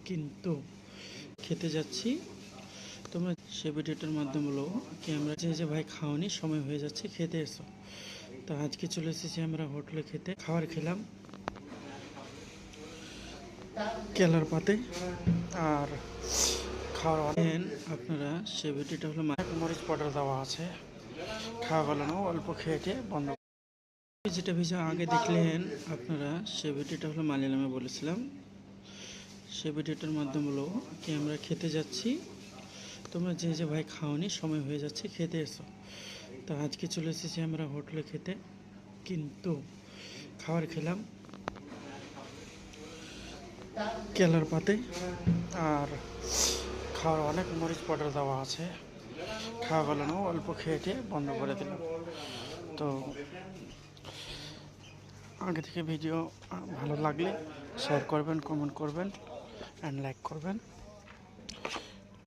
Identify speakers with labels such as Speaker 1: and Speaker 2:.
Speaker 1: কিন্তু খেতে যাচ্ছি। তোমরা সে ভিডিওটার মাধ্যমে হলো কি আমরা যে ভাই খাওয়ানি সময় হয়ে যাচ্ছে, খেতে এসো। তো আজকে চলে এসেছি আমরা হোটেলে খেতে। খাবার খেলাম কেলার পাতে। আর খাওয়ার আপনারা সে ভিডিওটা হলো মরিচ পাউডার দেওয়া আছে। খাওয়া গেল না, অল্প খেয়ে বন্ধ। যেটা ভিডিও আগে দেখলেন আপনারা, সে ভিডিওটা হলো মালিয়ালামে বলেছিলাম। সে ভিডিওটার মাধ্যমে হলো কি আমরা খেতে যাচ্ছি। তোমরা যে ভাই খাওয়ানি সময় হয়ে যাচ্ছে, খেতে এসো। তো আজকে চলে এসেছি আমরা হোটেলে খেতে। কিন্তু খাবার খেলাম কেলার পাতে। আর খাওয়ার অনেক মরিচ পাউডার দেওয়া আছে। খাওয়া গেল না, অল্প খেয়ে বন্ধ করে দিলাম। তো আগে থেকে ভিডিও ভালো লাগলে শেয়ার করবেন, কমেন্ট করবেন অ্যান্ড লাইক করবেন।